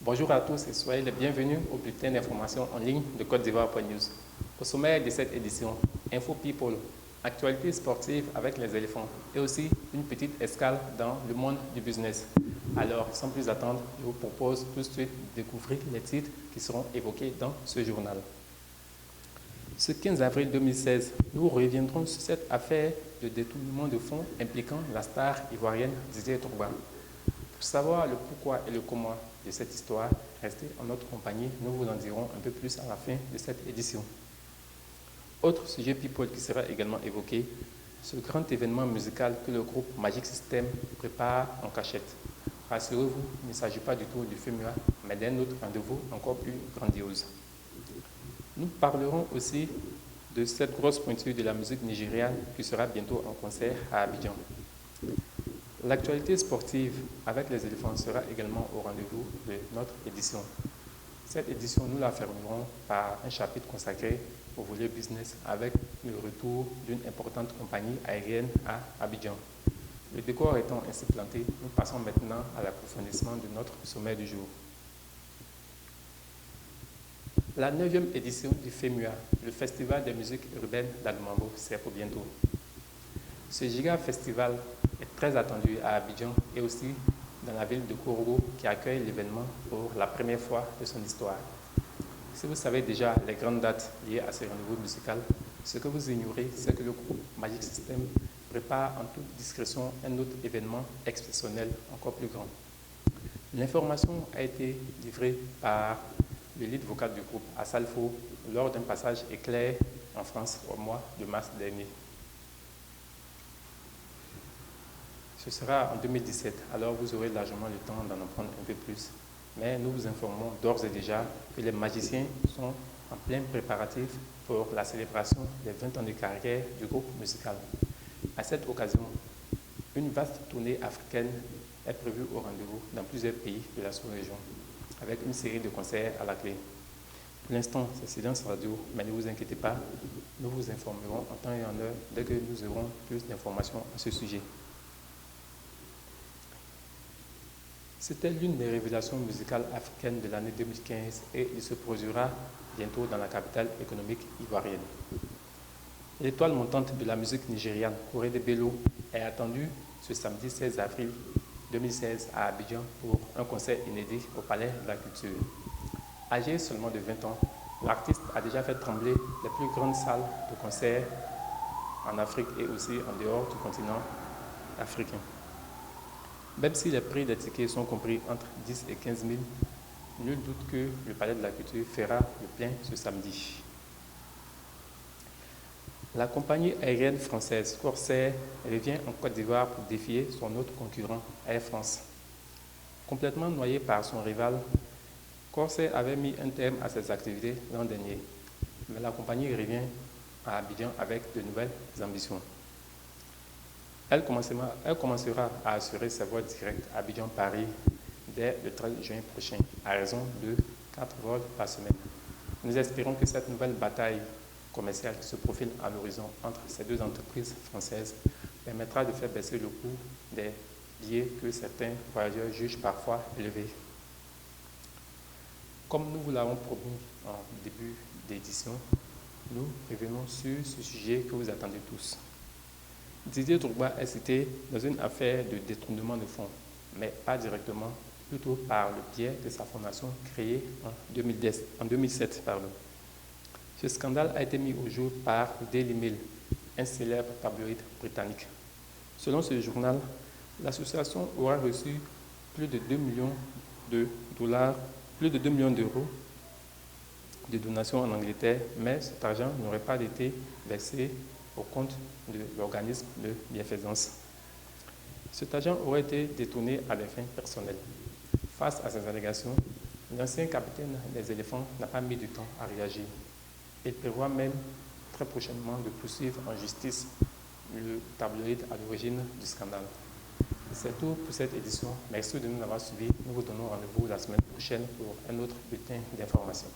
Bonjour à tous et soyez les bienvenus au bulletin d'information en ligne de Côte d'Ivoire.news. Au sommaire de cette édition, Info People, actualités sportives avec les éléphants et aussi une petite escale dans le monde du business. Alors, sans plus attendre, je vous propose tout de suite de découvrir les titres qui seront évoqués dans ce journal. Ce 15 avril 2016, nous reviendrons sur cette affaire de détournement de fonds impliquant la star ivoirienne Didier Drogba. Pour savoir le pourquoi et le comment de cette histoire, restez en notre compagnie, nous vous en dirons un peu plus à la fin de cette édition. Autre sujet people qui sera également évoqué, ce grand événement musical que le groupe Magic System prépare en cachette. Rassurez-vous, il ne s'agit pas du tout du FEMUA, mais d'un autre rendez-vous encore plus grandiose. Nous parlerons aussi de cette grosse pointure de la musique nigériane qui sera bientôt en concert à Abidjan. L'actualité sportive avec les éléphants sera également au rendez-vous de notre édition. Cette édition, nous la fermerons par un chapitre consacré au volet business avec le retour d'une importante compagnie aérienne à Abidjan. Le décor étant ainsi planté, nous passons maintenant à l'approfondissement de notre sommet du jour. La 9e édition du FEMUA, le Festival des musiques urbaines d'Adumambo, c'est pour bientôt. Ce giga festival est très attendu à Abidjan et aussi dans la ville de Korogo qui accueille l'événement pour la première fois de son histoire. Si vous savez déjà les grandes dates liées à ce rendez-vous musical, ce que vous ignorez, c'est que le groupe Magic System prépare en toute discrétion un autre événement exceptionnel encore plus grand. L'information a été livrée par le lead vocal du groupe, Asalfo, lors d'un passage éclair en France au mois de mars dernier. Ce sera en 2017, alors vous aurez largement le temps d'en apprendre un peu plus. Mais nous vous informons d'ores et déjà que les magiciens sont en plein préparatif pour la célébration des 20 ans de carrière du groupe musical. À cette occasion, une vaste tournée africaine est prévue au rendez-vous dans plusieurs pays de la sous-région, avec une série de concerts à la clé. Pour l'instant, c'est silence radio, mais ne vous inquiétez pas, nous vous informerons en temps et en heure dès que nous aurons plus d'informations à ce sujet. C'était l'une des révélations musicales africaines de l'année 2015 et il se produira bientôt dans la capitale économique ivoirienne. L'étoile montante de la musique nigériane, Korede Bello, est attendue ce samedi 16 avril 2016 à Abidjan pour un concert inédit au Palais de la Culture. Âgé seulement de 20 ans, l'artiste a déjà fait trembler les plus grandes salles de concert en Afrique et aussi en dehors du continent africain. Même si les prix des tickets sont compris entre 10 et 15 000, nul doute que le Palais de la Culture fera le plein ce samedi. La compagnie aérienne française Corsair revient en Côte d'Ivoire pour défier son autre concurrent, Air France. Complètement noyé par son rival, Corsair avait mis un terme à ses activités l'an dernier, mais la compagnie revient à Abidjan avec de nouvelles ambitions. Elle commencera à assurer ses vols directs à Abidjan-Paris dès le 13 juin prochain, à raison de 4 vols par semaine. Nous espérons que cette nouvelle bataille commerciale qui se profile à l'horizon entre ces deux entreprises françaises permettra de faire baisser le coût des billets que certains voyageurs jugent parfois élevés. Comme nous vous l'avons promis en début d'édition, nous revenons sur ce sujet que vous attendez tous. Didier Drogba est cité dans une affaire de détournement de fonds, mais pas directement, plutôt par le biais de sa fondation créée en 2007. Ce scandale a été mis au jour par Daily Mail, un célèbre tabloïd britannique. Selon ce journal, l'association aura reçu plus de 2 millions de dollars, plus de 2 millions d'euros de donations en Angleterre, mais cet argent n'aurait pas été versé au compte de l'organisme de bienfaisance. Cet argent aurait été détourné à des fins personnelles. Face à ces allégations, l'ancien capitaine des éléphants n'a pas mis du temps à réagir. Il prévoit même très prochainement de poursuivre en justice le tabloïd à l'origine du scandale. C'est tout pour cette édition. Merci de nous avoir suivis. Nous vous donnons rendez-vous la semaine prochaine pour un autre bulletin d'information.